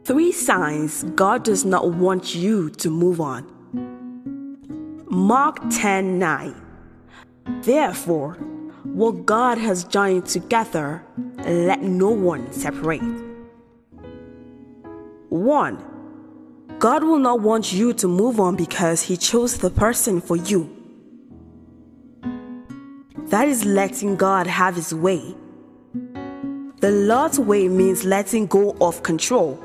3 signs God does not want you to move on. Mark 10:9. Therefore, what God has joined together, let no one separate. 1. God will not want you to move on because He chose the person for you. That is letting God have His way. The Lord's way means letting go of control.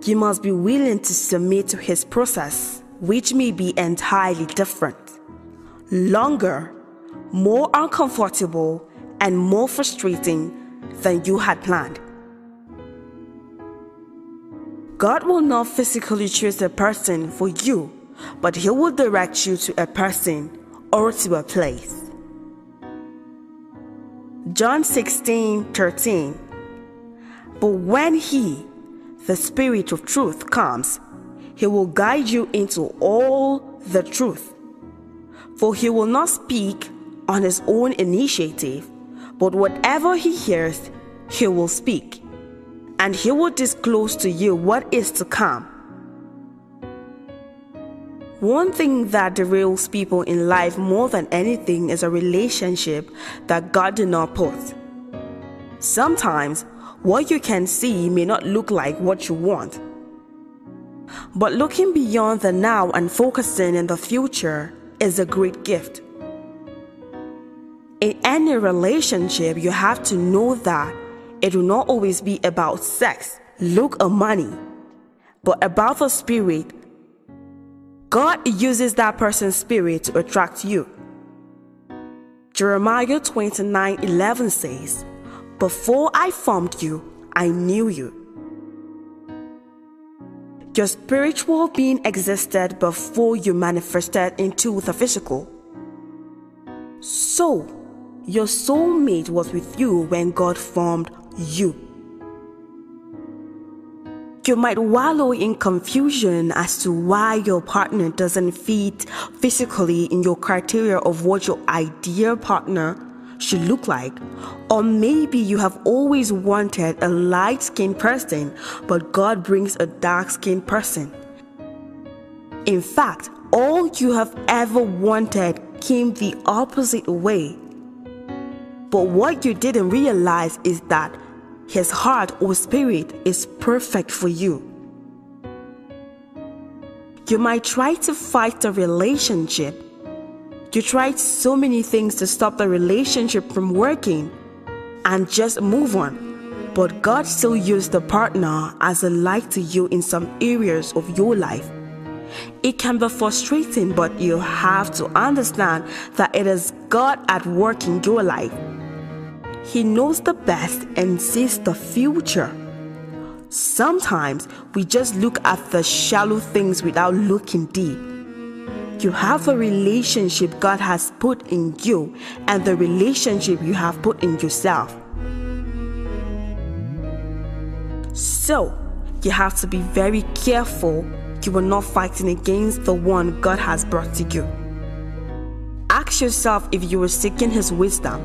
You must be willing to submit to His process, which may be entirely different, longer, more uncomfortable, and more frustrating than you had planned. God will not physically choose a person for you, but He will direct you to a person or to a place. John 16:13. But when He, the Spirit of truth, comes, He will guide you into all the truth. For He will not speak on His own initiative, but whatever He hears, He will speak, and He will disclose to you what is to come. One thing that derails people in life more than anything is a relationship that God did not put. Sometimes, what you can see may not look like what you want. But looking beyond the now and focusing in the future is a great gift. In any relationship, you have to know that it will not always be about sex, look, or money, but about the spirit. God uses that person's spirit to attract you. Jeremiah 29:11 says, "Before I formed you, I knew you." Your spiritual being existed before you manifested into the physical. So, your soulmate was with you when God formed you. You might wallow in confusion as to why your partner doesn't fit physically in your criteria of what your ideal partner should look like. Or maybe you have always wanted a light-skinned person, but God brings a dark-skinned person. In fact, all you have ever wanted came the opposite way. But what you didn't realize is that His heart or spirit is perfect for you. You might try to fight the relationship. You tried so many things to stop the relationship from working and just move on. But God still used the partner as a light to you in some areas of your life. It can be frustrating, but you have to understand that it is God at work in your life. He knows the best and sees the future. Sometimes we just look at the shallow things without looking deep. You have a relationship God has put in you and the relationship you have put in yourself. So, you have to be very careful you are not fighting against the one God has brought to you. Ask yourself if you are seeking His wisdom.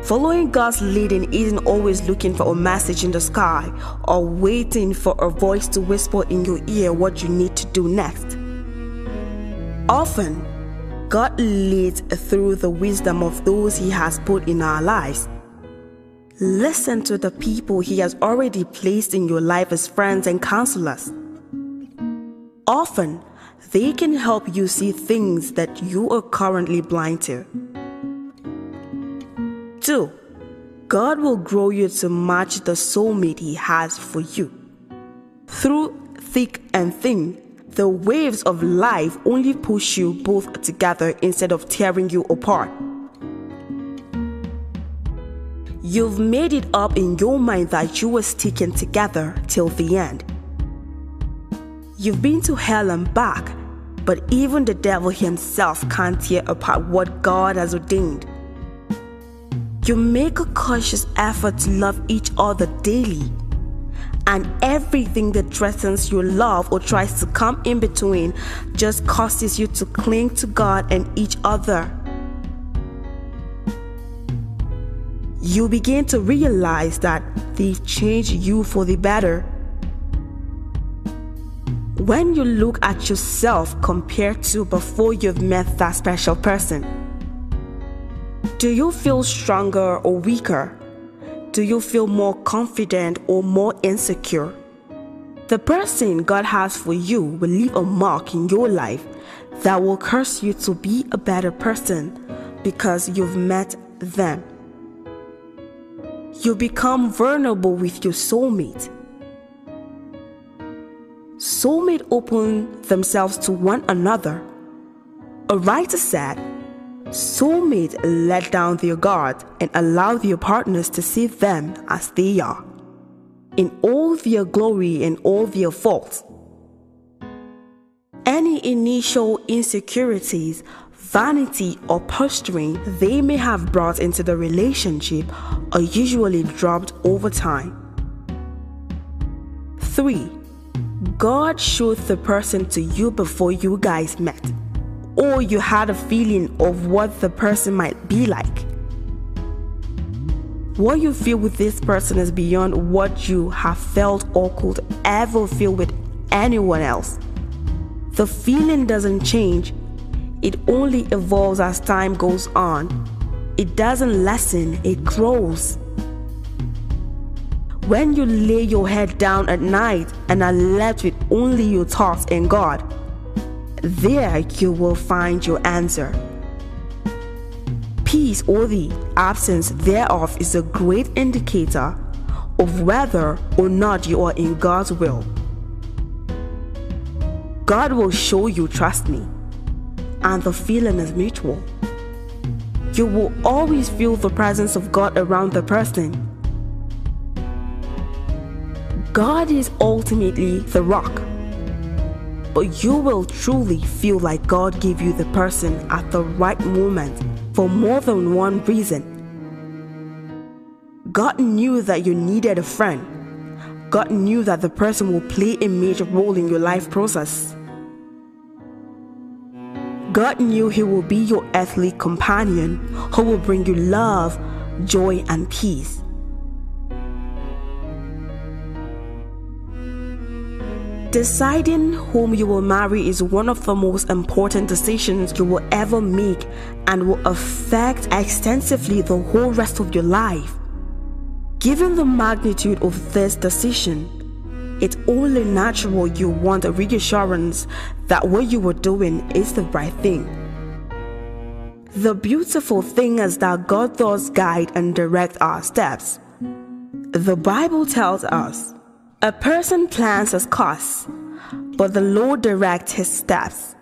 Following God's leading isn't always looking for a message in the sky or waiting for a voice to whisper in your ear what you need to do next. Often, God leads through the wisdom of those He has put in our lives. Listen to the people He has already placed in your life as friends and counselors. Often, they can help you see things that you are currently blind to. 2. God will grow you to match the soulmate He has for you. Through thick and thin, the waves of life only push you both together instead of tearing you apart. You've made it up in your mind that you were sticking together till the end. You've been to hell and back, but even the devil himself can't tear apart what God has ordained. You make a conscious effort to love each other daily, and everything that threatens your love or tries to come in between just causes you to cling to God and each other. You begin to realize that they've changed you for the better. When you look at yourself compared to before you've met that special person, do you feel stronger or weaker? Do you feel more confident or more insecure? The person God has for you will leave a mark in your life that will cause you to be a better person because you've met them. You become vulnerable with your soulmate. Soulmates open themselves to one another. A writer said, soulmates let down their guard and allow their partners to see them as they are, in all their glory and all their faults. Any initial insecurities, vanity, or posturing they may have brought into the relationship are usually dropped over time. 3. God showed the person to you before you guys met, or you had a feeling of what the person might be like. What you feel with this person is beyond what you have felt or could ever feel with anyone else. The feeling doesn't change. It only evolves as time goes on. It doesn't lessen, it grows. When you lay your head down at night and are left with only your thoughts and God, there you will find your answer. Peace or the absence thereof is a great indicator of whether or not you are in God's will. God will show you, trust me, and the feeling is mutual. You will always feel the presence of God around the person. God is ultimately the rock, but you will truly feel like God gave you the person at the right moment for more than one reason. God knew that you needed a friend. God knew that the person will play a major role in your life process. God knew He will be your earthly companion who will bring you love, joy, and peace. Deciding whom you will marry is one of the most important decisions you will ever make and will affect extensively the whole rest of your life. Given the magnitude of this decision, it's only natural you want a reassurance that what you are doing is the right thing. The beautiful thing is that God does guide and direct our steps. The Bible tells us, a person plans his course, but the Lord directs his steps.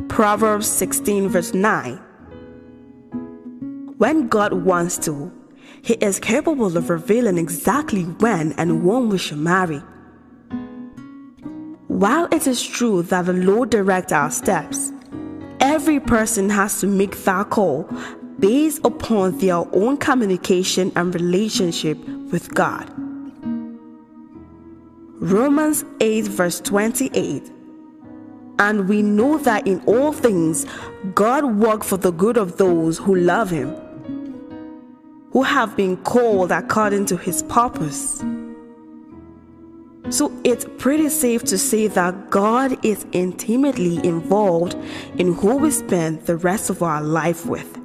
Proverbs 16 verse 9. When God wants to, He is capable of revealing exactly when and whom we should marry. While it is true that the Lord directs our steps, every person has to make that call based upon their own communication and relationship with God. Romans 8 verse 28. And we know that in all things God works for the good of those who love Him, who have been called according to His purpose. So it's pretty safe to say that God is intimately involved in who we spend the rest of our life with.